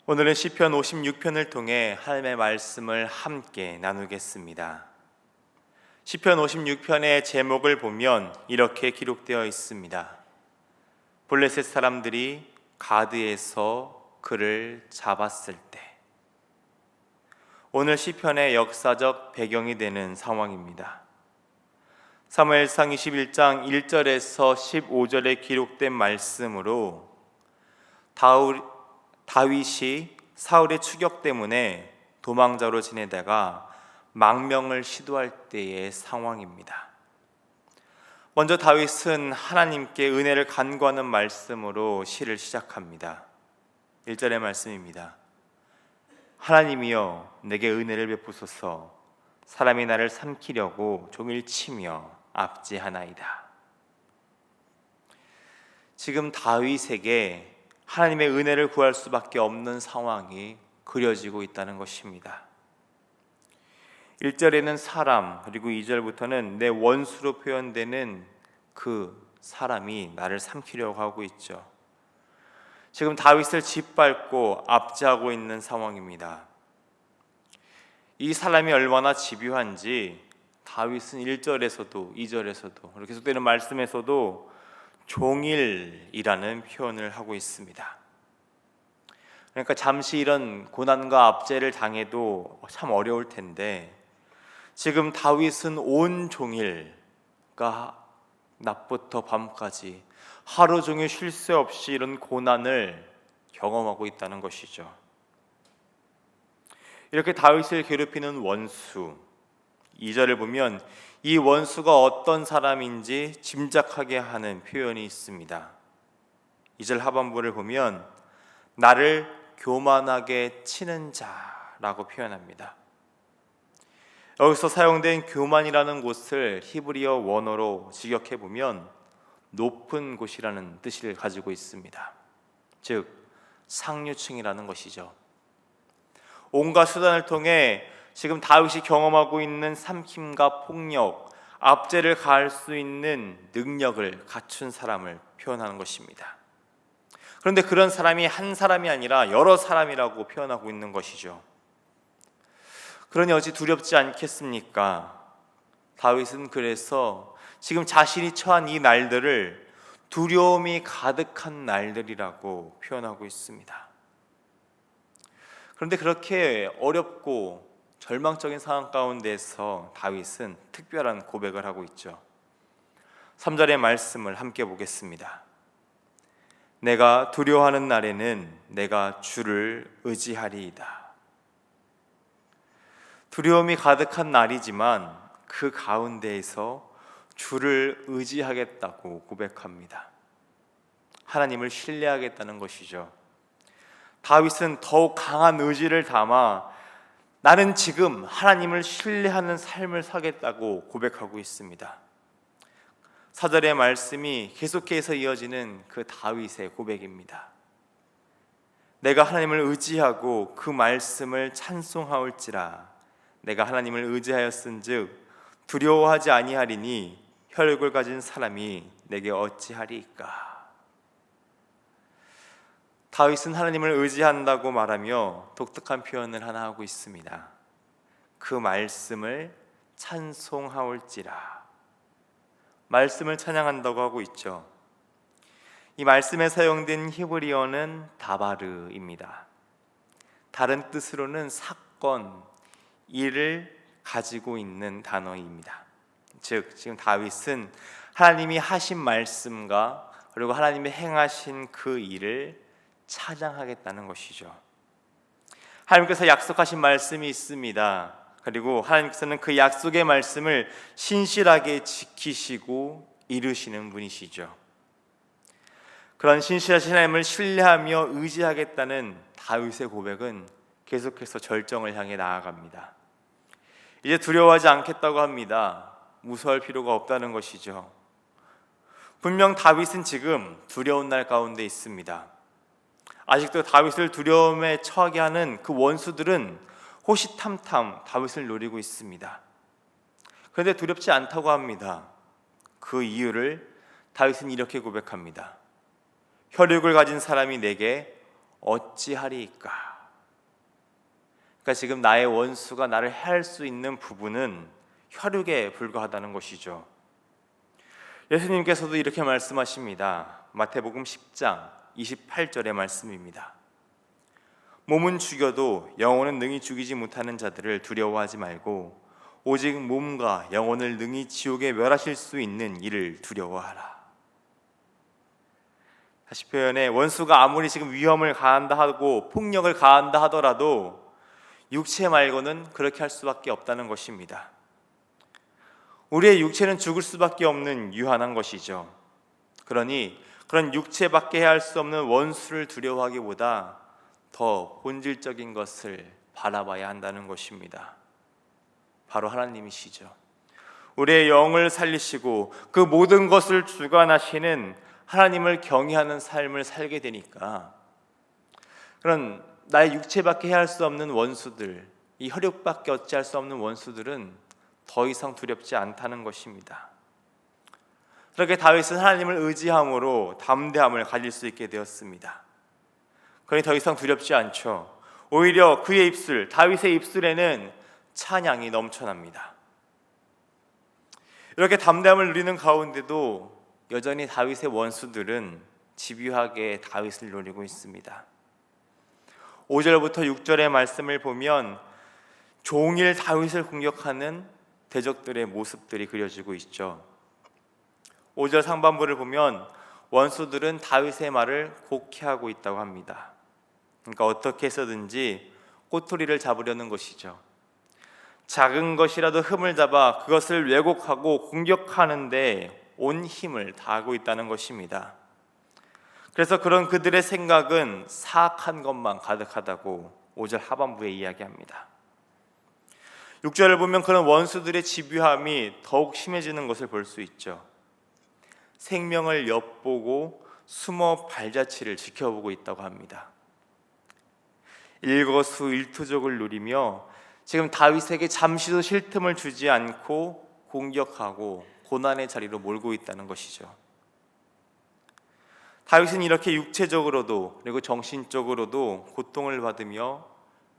오늘은 시편 56편을 통해 하나님의 말씀을 함께 나누겠습니다. 시편 56편의 제목을 보면 이렇게 기록되어 있습니다. 블레셋 사람들이 가드에서 그를 잡았을 때. 오늘 시편의 역사적 배경이 되는 상황입니다. 사무엘상 21장 1절에서 15절에 기록된 말씀으로 다윗이 사울의 추격 때문에 도망자로 지내다가 망명을 시도할 때의 상황입니다. 먼저 다윗은 하나님께 은혜를 간구하는 말씀으로 시를 시작합니다. 1절의 말씀입니다. 하나님이여 내게 은혜를 베푸소서. 사람이 나를 삼키려고 종일 치며 압제하나이다. 지금 다윗에게 하나님의 은혜를 구할 수밖에 없는 상황이 그려지고 있다는 것입니다. 1절에는 사람, 그리고 2절부터는 내 원수로 표현되는 그 사람이 나를 삼키려고 하고 있죠. 지금 다윗을 짓밟고 압제하고 있는 상황입니다. 이 사람이 얼마나 집요한지 다윗은 1절에서도 2절에서도 이렇게 계속되는 말씀에서도 종일이라는 표현을 하고 있습니다. 그러니까 잠시 이런 고난과 압제를 당해도 참 어려울 텐데 지금 다윗은 온 종일, 그러니까 낮부터 밤까지 하루 종일 쉴 새 없이 이런 고난을 경험하고 있다는 것이죠. 이렇게 다윗을 괴롭히는 원수, 2절을 보면 이 원수가 어떤 사람인지 짐작하게 하는 표현이 있습니다. 2절 하반부를 보면 나를 교만하게 치는 자라고 표현합니다. 여기서 사용된 교만이라는 곳을 히브리어 원어로 직역해 보면 높은 곳이라는 뜻을 가지고 있습니다. 즉 상류층이라는 것이죠. 온갖 수단을 통해 지금 다윗이 경험하고 있는 삼킴과 폭력, 압제를 가할 수 있는 능력을 갖춘 사람을 표현하는 것입니다. 그런데 그런 사람이 한 사람이 아니라 여러 사람이라고 표현하고 있는 것이죠. 그러니 어찌 두렵지 않겠습니까? 다윗은 그래서 지금 자신이 처한 이 날들을 두려움이 가득한 날들이라고 표현하고 있습니다. 그런데 그렇게 어렵고 절망적인 상황 가운데서 다윗은 특별한 고백을 하고 있죠. 3절의 말씀을 함께 보겠습니다. 내가 두려워하는 날에는 내가 주를 의지하리이다. 두려움이 가득한 날이지만 그 가운데에서 주를 의지하겠다고 고백합니다. 하나님을 신뢰하겠다는 것이죠. 다윗은 더욱 강한 의지를 담아 나는 지금 하나님을 신뢰하는 삶을 살겠다고 고백하고 있습니다. 4절의 말씀이 계속해서 이어지는 그 다윗의 고백입니다. 내가 하나님을 의지하고 그 말씀을 찬송하올지라. 내가 하나님을 의지하였은즉 두려워하지 아니하리니 혈육을 가진 사람이 내게 어찌하리이까. 다윗은 하나님을 의지한다고 말하며 독특한 표현을 하나 하고 있습니다. 그 말씀을 찬송하올지라. 말씀을 찬양한다고 하고 있죠. 이 말씀에 사용된 히브리어는 다바르입니다. 다른 뜻으로는 사건, 일을 가지고 있는 단어입니다. 즉 지금 다윗은 하나님이 하신 말씀과 그리고 하나님이 행하신 그 일을 찬양하겠다는 것이죠. 하나님께서 약속하신 말씀이 있습니다. 그리고 하나님께서는 그 약속의 말씀을 신실하게 지키시고 이루시는 분이시죠. 그런 신실하신 하나님을 신뢰하며 의지하겠다는 다윗의 고백은 계속해서 절정을 향해 나아갑니다. 이제 두려워하지 않겠다고 합니다. 무서워할 필요가 없다는 것이죠. 분명 다윗은 지금 두려운 날 가운데 있습니다. 아직도 다윗을 두려움에 처하게 하는 그 원수들은 호시탐탐 다윗을 노리고 있습니다. 그런데 두렵지 않다고 합니다. 그 이유를 다윗은 이렇게 고백합니다. 혈육을 가진 사람이 내게 어찌하리이까. 그러니까 지금 나의 원수가 나를 해할 수 있는 부분은 혈육에 불과하다는 것이죠. 예수님께서도 이렇게 말씀하십니다. 마태복음 10장 28절의 말씀입니다. 몸은 죽여도 영혼은 능히 죽이지 못하는 자들을 두려워하지 말고 오직 몸과 영혼을 능히 지옥에 멸하실 수 있는 이를 두려워하라. 다시 표현해, 원수가 아무리 지금 위험을 가한다 하고 폭력을 가한다 하더라도 육체 말고는 그렇게 할 수밖에 없다는 것입니다. 우리의 육체는 죽을 수밖에 없는 유한한 것이죠. 그러니 그런 육체밖에 할 수 없는 원수를 두려워하기보다 더 본질적인 것을 바라봐야 한다는 것입니다. 바로 하나님이시죠. 우리의 영을 살리시고 그 모든 것을 주관하시는 하나님을 경외하는 삶을 살게 되니까 그런 나의 육체밖에 할 수 없는 원수들, 이 혈육밖에 어찌할 수 없는 원수들은 더 이상 두렵지 않다는 것입니다. 그렇게 다윗은 하나님을 의지함으로 담대함을 가질 수 있게 되었습니다. 그러니 더 이상 두렵지 않죠. 오히려 그의 입술, 다윗의 입술에는 찬양이 넘쳐납니다. 이렇게 담대함을 누리는 가운데도 여전히 다윗의 원수들은 집요하게 다윗을 노리고 있습니다. 5절부터 6절의 말씀을 보면 종일 다윗을 공격하는 대적들의 모습들이 그려지고 있죠. 5절 상반부를 보면 원수들은 다윗의 말을 곡해하고 있다고 합니다. 그러니까 어떻게 해서든지 꼬투리를 잡으려는 것이죠. 작은 것이라도 흠을 잡아 그것을 왜곡하고 공격하는데 온 힘을 다하고 있다는 것입니다. 그래서 그런 그들의 생각은 사악한 것만 가득하다고 5절 하반부에 이야기합니다. 6절을 보면 그런 원수들의 집요함이 더욱 심해지는 것을 볼 수 있죠. 생명을 엿보고 숨어 발자취를 지켜보고 있다고 합니다. 일거수일투족을 누리며 지금 다윗에게 잠시도 쉴 틈을 주지 않고 공격하고 고난의 자리로 몰고 있다는 것이죠. 다윗은 이렇게 육체적으로도 그리고 정신적으로도 고통을 받으며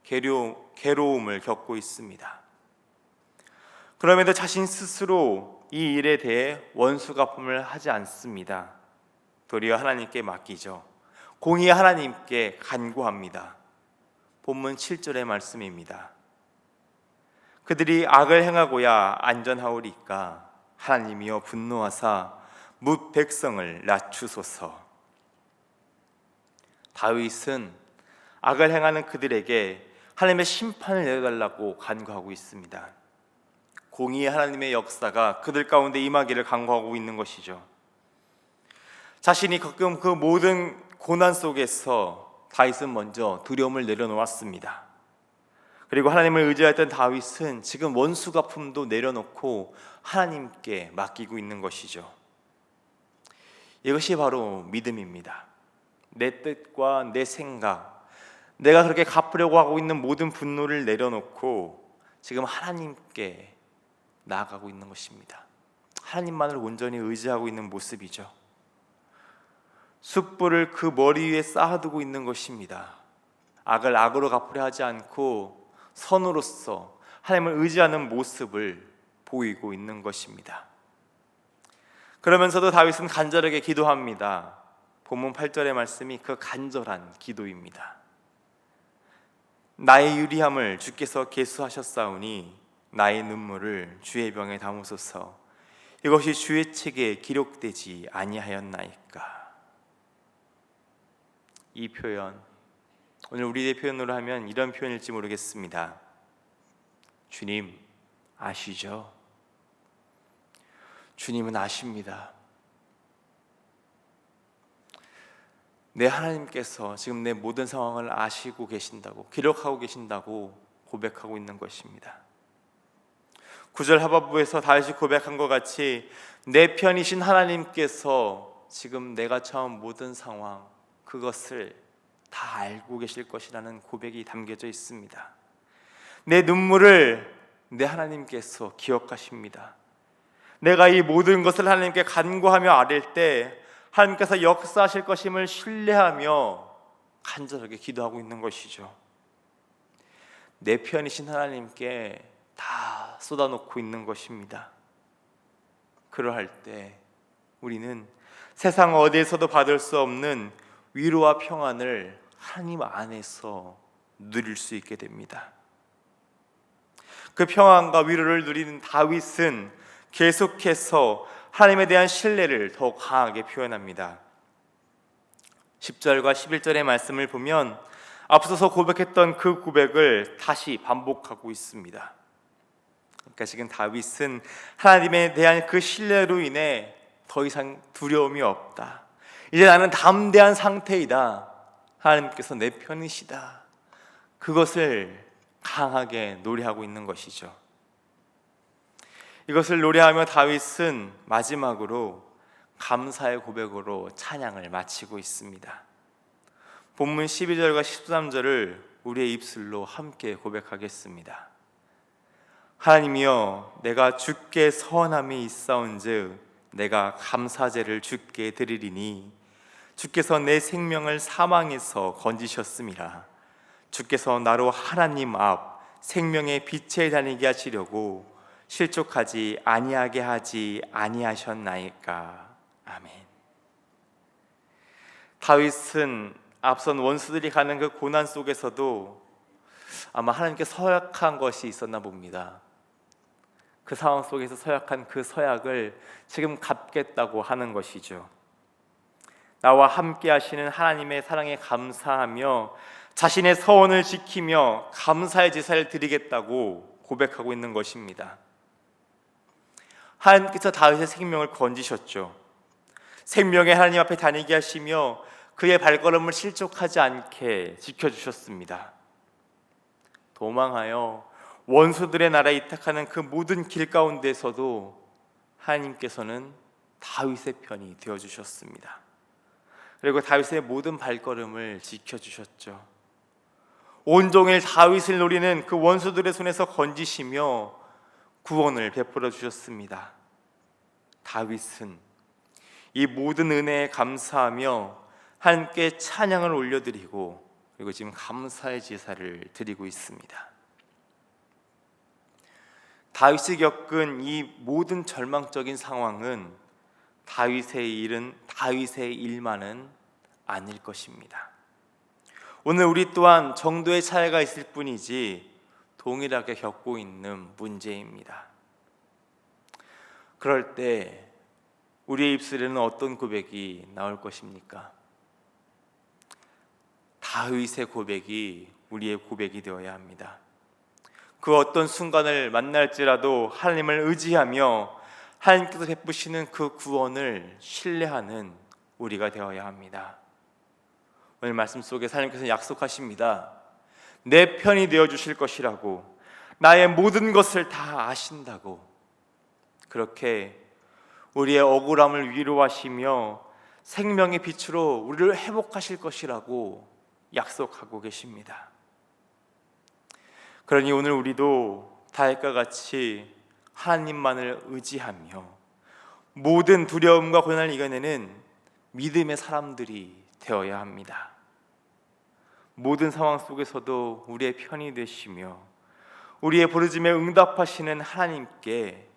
괴로움을 겪고 있습니다. 그럼에도 자신 스스로 이 일에 대해 원수갚음을 하지 않습니다. 도리어 하나님께 맡기죠. 공의 하나님께 간구합니다. 본문 7절의 말씀입니다. 그들이 악을 행하고야 안전하오리까 하나님이여 분노하사 뭇 백성을 낮추소서. 다윗은 악을 행하는 그들에게 하나님의 심판을 내려달라고 간구하고 있습니다. 공의의 하나님의 역사가 그들 가운데 임하기를 간구하고 있는 것이죠. 자신이 겪은 그 모든 고난 속에서 다윗은 먼저 두려움을 내려놓았습니다. 그리고 하나님을 의지했던 다윗은 지금 원수갚음도 내려놓고 하나님께 맡기고 있는 것이죠. 이것이 바로 믿음입니다. 내 뜻과 내 생각, 내가 그렇게 갚으려고 하고 있는 모든 분노를 내려놓고 지금 하나님께 나아가고 있는 것입니다. 하나님만을 온전히 의지하고 있는 모습이죠. 숯불을 그 머리 위에 쌓아두고 있는 것입니다. 악을 악으로 갚으려 하지 않고 선으로서 하나님을 의지하는 모습을 보이고 있는 것입니다. 그러면서도 다윗은 간절하게 기도합니다. 본문 8절의 말씀이 그 간절한 기도입니다. 나의 유리함을 주께서 계수하셨사오니 나의 눈물을 주의 병에 담으소서. 이것이 주의 책에 기록되지 아니하였나이까. 이 표현, 오늘 우리의 표현으로 하면 이런 표현일지 모르겠습니다. 주님 아시죠? 주님은 아십니다. 내 하나님께서 지금 내 모든 상황을 아시고 계신다고, 기록하고 계신다고 고백하고 있는 것입니다. 9절 하반부에서 다윗이 고백한 것 같이 내 편이신 하나님께서 지금 내가 처한 모든 상황, 그것을 다 알고 계실 것이라는 고백이 담겨져 있습니다. 내 눈물을 내 하나님께서 기억하십니다. 내가 이 모든 것을 하나님께 간구하며 아뢰 때 하나님께서 역사하실 것임을 신뢰하며 간절하게 기도하고 있는 것이죠. 내 편이신 하나님께 다 쏟아놓고 있는 것입니다. 그러할 때 우리는 세상 어디에서도 받을 수 없는 위로와 평안을 하나님 안에서 누릴 수 있게 됩니다. 그 평안과 위로를 누리는 다윗은 계속해서 하나님에 대한 신뢰를 더욱 강하게 표현합니다. 10절과 11절의 말씀을 보면 앞서서 고백했던 그 고백을 다시 반복하고 있습니다. 그러니까 지금 다윗은 하나님에 대한 그 신뢰로 인해 더 이상 두려움이 없다. 이제 나는 담대한 상태이다. 하나님께서 내 편이시다. 그것을 강하게 노래하고 있는 것이죠. 이것을 노래하며 다윗은 마지막으로 감사의 고백으로 찬양을 마치고 있습니다. 본문 12절과 13절을 우리의 입술로 함께 고백하겠습니다. 하나님이여, 내가 주께 서원함이 있사온즉 내가 감사제를 주께 드리리니 주께서 내 생명을 사망에서 건지셨음이라. 주께서 나로 하나님 앞 생명의 빛에 다니게 하시려고 실족하지 아니하게 하지 아니하셨나이까. 아멘. 다윗은 앞선 원수들이 가는 그 고난 속에서도 아마 하나님께 서약한 것이 있었나 봅니다. 그 상황 속에서 서약한 그 서약을 지금 갚겠다고 하는 것이죠. 나와 함께 하시는 하나님의 사랑에 감사하며 자신의 서원을 지키며 감사의 제사를 드리겠다고 고백하고 있는 것입니다. 하나님께서 다윗의 생명을 건지셨죠. 생명의 하나님 앞에 다니게 하시며 그의 발걸음을 실족하지 않게 지켜주셨습니다. 도망하여 원수들의 나라에 이탁하는 그 모든 길 가운데서도 하나님께서는 다윗의 편이 되어주셨습니다. 그리고 다윗의 모든 발걸음을 지켜주셨죠. 온종일 다윗을 노리는 그 원수들의 손에서 건지시며 구원을 베풀어 주셨습니다. 다윗은 이 모든 은혜에 감사하며 하나님께 찬양을 올려드리고 그리고 지금 감사의 제사를 드리고 있습니다. 다윗이 겪은 이 모든 절망적인 상황은 다윗의 일만은 아닐 것입니다. 오늘 우리 또한 정도의 차이가 있을 뿐이지 동일하게 겪고 있는 문제입니다. 그럴 때 우리의 입술에는 어떤 고백이 나올 것입니까? 다윗의 고백이 우리의 고백이 되어야 합니다. 그 어떤 순간을 만날지라도 하나님을 의지하며 하나님께서 베푸시는 그 구원을 신뢰하는 우리가 되어야 합니다. 오늘 말씀 속에 하나님께서 약속하십니다. 내 편이 되어주실 것이라고, 나의 모든 것을 다 아신다고. 그렇게 우리의 억울함을 위로하시며 생명의 빛으로 우리를 회복하실 것이라고 약속하고 계십니다. 그러니 오늘 우리도 다윗과 같이 하나님만을 의지하며 모든 두려움과 고난을 이겨내는 믿음의 사람들이 되어야 합니다. 모든 상황 속에서도 우리의 편이 되시며 우리의 부르짖음에 응답하시는 하나님께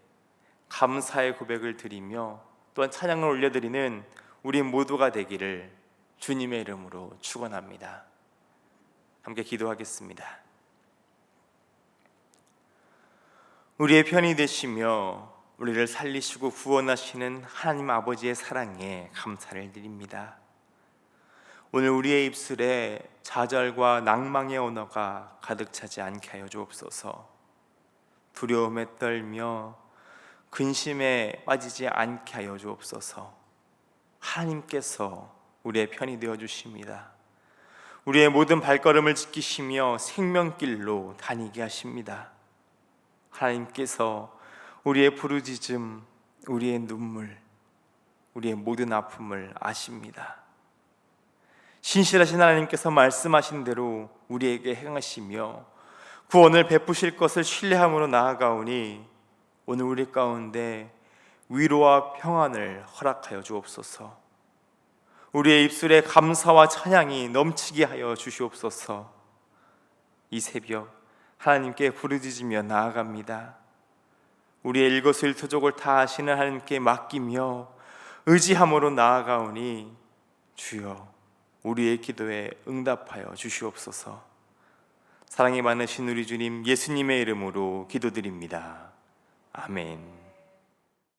감사의 고백을 드리며 또한 찬양을 올려드리는 우리 모두가 되기를 주님의 이름으로 축원합니다. 함께 기도하겠습니다. 우리의 편이 되시며 우리를 살리시고 구원하시는 하나님 아버지의 사랑에 감사를 드립니다. 오늘 우리의 입술에 좌절과 낭망의 언어가 가득 차지 않게 하여 주옵소서. 두려움에 떨며 근심에 빠지지 않게 하여 주옵소서. 하나님께서 우리의 편이 되어 주십니다. 우리의 모든 발걸음을 지키시며 생명길로 다니게 하십니다. 하나님께서 우리의 부르짖음, 우리의 눈물, 우리의 모든 아픔을 아십니다. 신실하신 하나님께서 말씀하신 대로 우리에게 행하시며 구원을 베푸실 것을 신뢰함으로 나아가오니 오늘 우리 가운데 위로와 평안을 허락하여 주옵소서. 우리의 입술에 감사와 찬양이 넘치게 하여 주시옵소서. 이 새벽 하나님께 부르짖으며 나아갑니다. 우리의 일거수일투족을 다 아시는 하나님께 맡기며 의지함으로 나아가오니 주여 우리의 기도에 응답하여 주시옵소서. 사랑이 많으신 우리 주님 예수님의 이름으로 기도드립니다. 아멘.